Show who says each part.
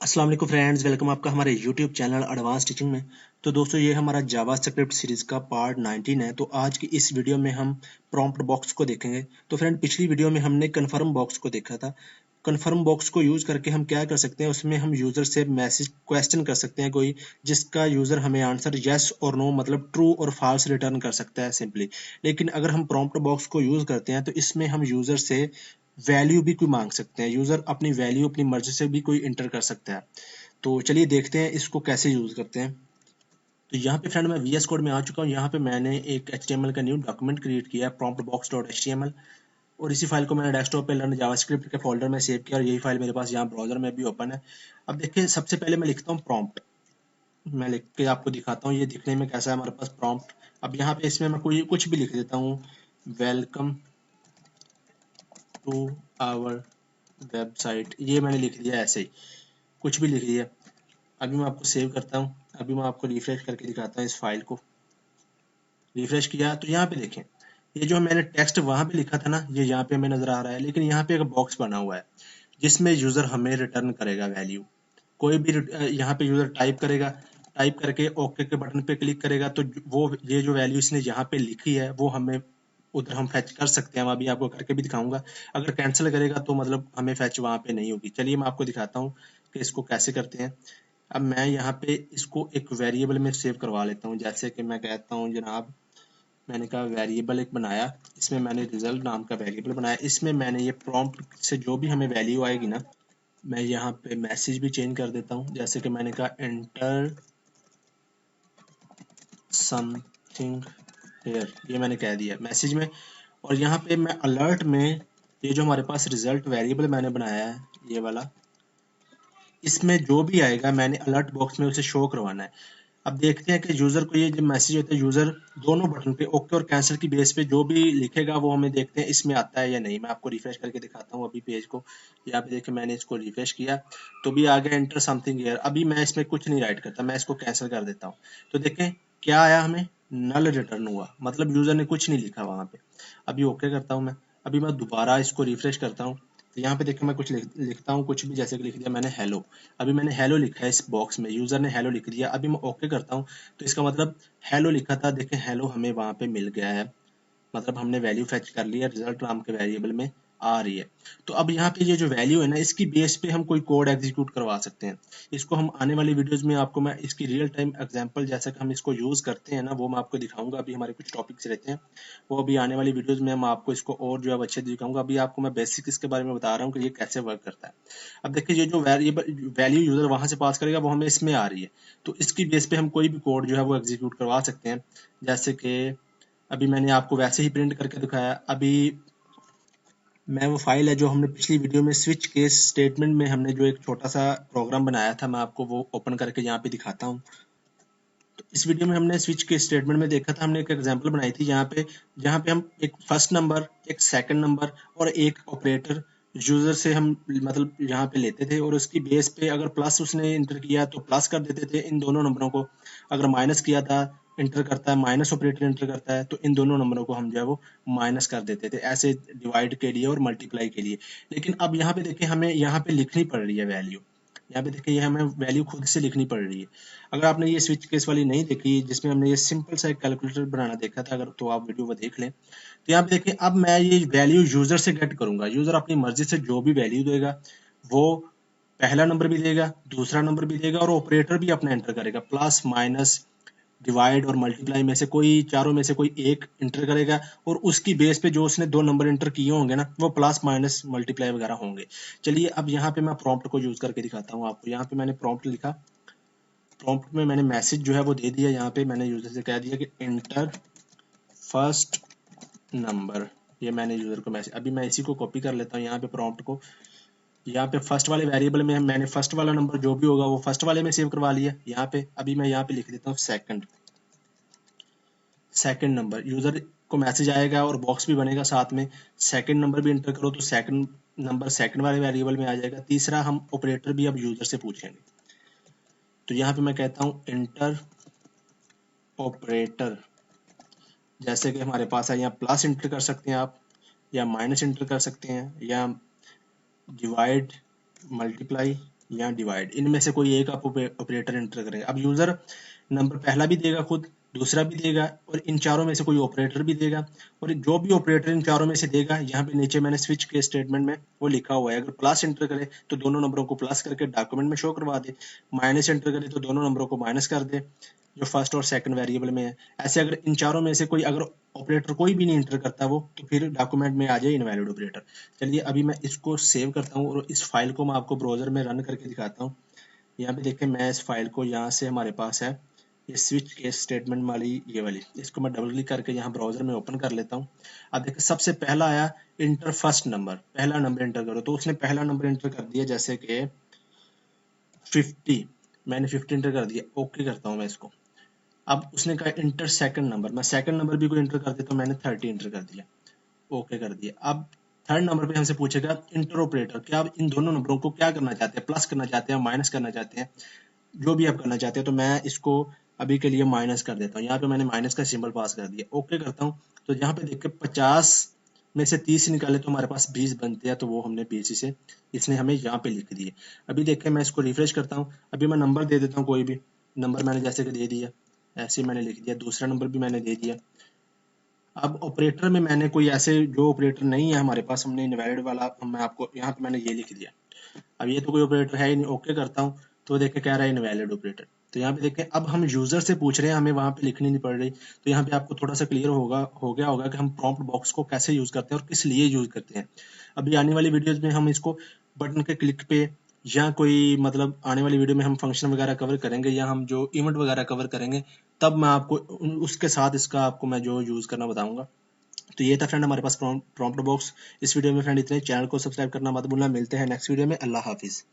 Speaker 1: अस्सलाम वालेकुम friends, welcome आपका हमारे यूट्यूब चैनल एडवांस टीचिंग में। तो दोस्तों, ये हमारा जावा स्क्रिप्ट सीरीज का पार्ट 19 है। तो आज की इस वीडियो में हम प्रॉम्प्ट बॉक्स को देखेंगे। तो फ्रेंड, पिछली वीडियो में हमने कन्फर्म बॉक्स को देखा था। कन्फर्म बॉक्स को यूज करके हम क्या कर सकते हैं, उसमें हम यूजर से मैसेज क्वेश्चन कर सकते हैं कोई, जिसका यूजर हमें आंसर यस और नो मतलब ट्रू और फॉल्स रिटर्न कर सकता है सिंपली। लेकिन अगर हम प्रॉम्प्ट बॉक्स को यूज करते हैं तो इसमें हम यूजर से वैल्यू भी कोई मांग सकते हैं। यूजर अपनी वैल्यू अपनी मर्जी से भी कोई इंटर कर सकता है। तो चलिए देखते हैं इसको कैसे यूज करते हैं। तो यहाँ पे फ्रेंड मैं VS कोड में आ चुका हूँ। यहाँ पे मैंने एक HTML का न्यू डॉक्यूमेंट क्रिएट किया है, promptbox.html। और इसी फाइल को मैंने डेस्कटॉप पे लर्न जावास्क्रिप्ट के फोल्डर में सेव किया और यही फाइल मेरे पास यहाँ ब्राउजर में भी ओपन है। अब देखिए, सबसे पहले मैं लिखता हूँ प्रॉम्प्ट। मैं लिख के आपको दिखाता हूँ ये दिखने में कैसा है हमारे पास प्रॉम्प्ट। अब यहाँ पे इसमें मैं कोई कुछ भी लिख देता हूँ, वेलकम टू आवर वेबसाइट, ये मैंने लिख दिया ऐसे ही, कुछ भी लिख दिया। अभी मैं आपको सेव करता हूँ। अभी मैं आपको रिफ्रेश करके दिखाता हूँ इस फाइल को। रिफ्रेश किया तो यहाँ पे देखें, ये जो मैंने टेक्स्ट वहां पे लिखा था ना, ये यहाँ पे हमें नजर आ रहा है। लेकिन यहाँ पे एक बॉक्स बना हुआ है जिसमें यूजर हमें रिटर्न करेगा वैल्यू। कोई भी यहाँ पे यूजर टाइप करेगा, टाइप करके ओके के बटन पे क्लिक करेगा तो वो ये जो वैल्यू इसने यहाँ पे लिखी है वो हमें उधर हम फैच कर सकते हैं। मैं अभी आपको करके भी दिखाऊंगा। अगर कैंसिल करेगा तो मतलब हमें फैच वहां पे नहीं होगी। चलिए मैं आपको दिखाता हूँ कि इसको कैसे करते हैं। अब मैं यहाँ पे इसको एक वेरिएबल में सेव करवा लेता हूँ। जैसे कि मैं कहता हूँ जनाब, मैंने कहा वेरिएबल एक बनाया, इसमें मैंने रिजल्ट नाम का वेरिएबल बनाया। इसमें मैंने ये प्रॉम्प्ट से जो भी हमें वैल्यू आएगी ना, मैं यहाँ पे मैसेज भी चेंज कर देता हूँ। जैसे कि मैंने कहा एंटर समथिंग हेयर, ये मैंने कह दिया मैसेज में। और यहाँ पे मैं अलर्ट में, ये जो हमारे पास रिजल्ट वेरिएबल मैंने बनाया है ये वाला, इसमें जो भी आएगा मैंने अलर्ट बॉक्स में उसे शो करवाना है। अब देखते हैं कि यूजर को ये जो मैसेज होता है, यूजर दोनों बटन पे ओके और कैंसिल की बेस पे जो भी लिखेगा वो हमें देखते हैं इसमें आता है या नहीं। मैं आपको रिफ्रेश करके दिखाता हूँ अभी पेज को। यहाँ पे देखिए मैंने इसको रिफ्रेश किया तो भी आ गया एंटर समथिंग हियर। अभी मैं इसमें कुछ नहीं राइट करता, मैं इसको कैंसिल कर देता हूँ। तो देखें क्या आया, हमें नल रिटर्न हुआ, मतलब यूजर ने कुछ नहीं लिखा वहां पे। अभी ओके करता हूँ मैं। अभी मैं दोबारा इसको रिफ्रेश करता हूँ तो यहाँ पे देखिए मैं कुछ लिखता हूँ, कुछ भी, जैसे कि लिख दिया मैंने हेलो। अभी मैंने हेलो लिखा है इस बॉक्स में, यूजर ने हेलो लिख दिया। अभी मैं ओके करता हूँ तो इसका मतलब हेलो लिखा था, देखें हेलो हमें वहां पे मिल गया है। मतलब हमने वैल्यू फेच कर लिया, रिजल्ट नाम के वेरिएबल में आ रही है। तो अब यहाँ पे ये जो वैल्यू है ना, इसकी बेस पे हम कोई कोड एग्जीक्यूट करवा सकते हैं। इसको हम आने वाली वीडियोस में आपको मैं इसकी रियल टाइम एग्जांपल जैसा कि हम इसको यूज करते हैं ना, वो मैं आपको दिखाऊंगा। अभी हमारे कुछ टॉपिक्स रहते हैं, वो अभी आने वाली वीडियोस में हम आपको इसको और जो है अच्छे से दिखाऊंगा। अभी आपको मैं बेसिक इसके बारे में बता रहा हूँ कि ये कैसे वर्क करता है। अब देखिए, ये जो वैल्यू यूजर वहां से पास करेगा वो हमें इसमें आ रही है। तो इसकी बेस पे हम कोई भी कोड जो है वो एग्जीक्यूट करवा सकते हैं। जैसे कि अभी मैंने आपको वैसे ही प्रिंट करके दिखाया। अभी मैं वो फाइल है जो हमने पिछली वीडियो में स्विच केस स्टेटमेंट में हमने जो एक छोटा सा प्रोग्राम बनाया था, मैं आपको वो ओपन करके यहाँ पे दिखाता हूँ। तो इस वीडियो में हमने स्विच केस स्टेटमेंट में देखा था, हमने एक एग्जांपल बनाई थी यहाँ पे, जहाँ पे हम एक फर्स्ट नंबर, एक सेकंड नंबर और एक ऑपरेटर यूजर से हम मतलब यहाँ पे लेते थे। और उसकी बेस पे अगर प्लस उसने इंटर किया तो प्लस कर देते थे इन दोनों नंबरों को। अगर माइनस किया था, इंटर करता है, माइनस ऑपरेटर इंटर करता है, तो इन दोनों नंबरों को हम जो है वो माइनस कर देते थे, ऐसे डिवाइड के लिए और मल्टीप्लाई के लिए। लेकिन अब यहाँ पे देखिए हमें यहाँ पे लिखनी पड़ रही है वैल्यू। यहाँ पे देखिए ये हमें वैल्यू खुद से लिखनी पड़ रही है। अगर आपने ये स्विच केस वाली नहीं देखी, जिसमें हमने ये सिंपल सा एक कैलकुलेटर बनाना देखा था, अगर तो आप वीडियो को देख लें। तो यहाँ पे देखिए अब मैं ये वैल्यू यूजर से गेट करूंगा। यूजर अपनी मर्जी से जो भी वैल्यू देगा वो पहला नंबर भी देगा, दूसरा नंबर भी देगा और ऑपरेटर भी अपना एंटर करेगा। प्लस माइनस डिवाइड और मल्टीप्लाई में से कोई, चारों में से कोई एक इंटर करेगा और उसकी बेस पे जो उसने दो नंबर इंटर किए होंगे ना, वो प्लस माइनस मल्टीप्लाई वगैरह होंगे। चलिए अब यहाँ पे मैं प्रॉम्प्ट को यूज करके दिखाता हूँ आपको। यहाँ पे मैंने प्रॉम्प्ट लिखा, प्रॉम्प्ट में मैंने मैसेज जो है वो दे दिया। यहाँ पे मैंने यूजर से कह दिया कि इंटर फर्स्ट नंबर, ये मैंने यूजर को मैसेज। अभी मैं इसी को कॉपी कर लेता हूँ यहाँ पे प्रॉम्प्ट को। यहाँ पे फर्स्ट वाले वेरिएबल में मैंने फर्स्ट वाला नंबर जो भी होगा वो फर्स्ट वाले में सेव करवा लिया यहाँ पे। अभी मैं यहाँ पे लिख देता हूँ सेकंड, सेकंड नंबर। यूजर को मैसेज आएगा और बॉक्स भी बनेगा साथ में। सेकंड नंबर भी इंटर करो तो सेकंड नंबर सेकंड वाले वेरिएबल में आ जाएगा। तीसरा हम ऑपरेटर भी अब यूजर से पूछेंगे। तो यहाँ पे मैं कहता हूँ इंटर ऑपरेटर। जैसे कि हमारे पास है, यहाँ प्लस इंटर कर सकते हैं आप, या माइनस इंटर कर सकते हैं, या डिवाइड, मल्टीप्लाई, या डिवाइड, इनमें से कोई एक आप ऑपरेटर एंटर करेंगे। अब यूजर नंबर पहला भी देगा खुद, दूसरा भी देगा और इन चारों में से कोई ऑपरेटर भी देगा, और जो भी ऑपरेटर इन चारों में से देगा, यहाँ पे नीचे मैंने स्विच के स्टेटमेंट में वो लिखा हुआ है, अगर प्लस एंटर करे तो दोनों नंबरों को प्लस करके डॉक्यूमेंट में शो करवा दे, माइनस एंटर करे तो दोनों नंबरों को माइनस कर दे जो फर्स्ट और सेकंड वेरिएबल में है। ऐसे अगर इन चारों में से कोई अगर ऑपरेटर कोई भी नहीं एंटर करता वो, तो फिर डॉक्यूमेंट में आ जाए इनवैलिड ऑपरेटर। चलिए अभी मैं इसको सेव करता हूँ और इस फाइल को मैं आपको ब्राउजर में रन करके दिखाता हूँ। यहाँ पे देखिए मैं इस फाइल को, यहाँ से हमारे पास है ये स्विच केस स्टेटमेंट वाली, ये वाली, इसको मैं डबल क्लिक करके यहाँ ब्राउजर में ओपन कर लेता हूँ। अब देखिए सबसे पहला आया इंटर फर्स्ट नंबर, पहला नंबर एंटर करो, तो उसने पहला नंबर एंटर कर दिया जैसे कि 50, मैंने 50 एंटर कर दिया, ओके करता हूँ मैं इसको। अब उसने कहा इंटर सेकंड नंबर, मैं सेकंड नंबर भी कोई एंटर कर दिया, तो मैंने 30 एंटर कर दिया, ओके कर दिया। अब थर्ड नंबर पे हमसे पूछेगा इंटर ऑपरेटर, क्या आप इन दोनों नंबरों को क्या करना चाहते हैं, प्लस करना चाहते हैं, माइनस करना चाहते हैं, जो भी आप करना चाहते हैं। तो मैं इसको अभी के लिए माइनस कर देता हूँ, यहाँ पे मैंने माइनस का सिंबल पास कर दिया, ओके करता हूँ। तो यहाँ पे देख के 50 में से 30 निकाले तो हमारे पास 20 बनते हैं, तो वो हमने 20 से इसने हमें यहाँ पे लिख दिए। अभी देखें मैं इसको रिफ्रेश करता हूँ, अभी मैं नंबर दे देता हूँ, कोई भी नंबर मैंने जैसे कि दे दिया, ऐसे मैंने लिख दिया, दूसरा नंबर भी मैंने दे दिया। अब ऑपरेटर में मैंने कोई ऐसे जो ऑपरेटर नहीं है हमारे पास, हमने इनवैलिड वाला, मैं आपको यहाँ पे मैंने ये लिख दिया। अब ये तो कोई ऑपरेटर है ही नहीं, ओके करता हूँ तो देखे कह रहा है इनवैलिड ऑपरेटर। तो यहाँ पे देखें अब हम यूजर से पूछ रहे हैं, हमें वहां पे लिखनी नहीं पड़ रही। तो यहाँ पे आपको थोड़ा सा क्लियर हो गया होगा कि हम प्रॉम्प्ट बॉक्स को कैसे यूज करते हैं और किस लिए यूज करते हैं। अभी आने वाली वीडियोज में हम इसको बटन के क्लिक पे, या कोई मतलब आने वाली वीडियो में हम फंक्शन वगैरह कवर करेंगे, या हम जो इवेंट वगैरह कवर करेंगे, तब मैं आपको उसके साथ इसका आपको मैं जो यूज करना बताऊंगा। तो ये था फ्रेंड हमारे पास प्रॉम्प्ट बॉक्स। इस वीडियो में फ्रेंड इतने, चैनल को सब्सक्राइब करना मत भूलना। मिलते हैं नेक्स्ट वीडियो में। अल्लाह हाफिज।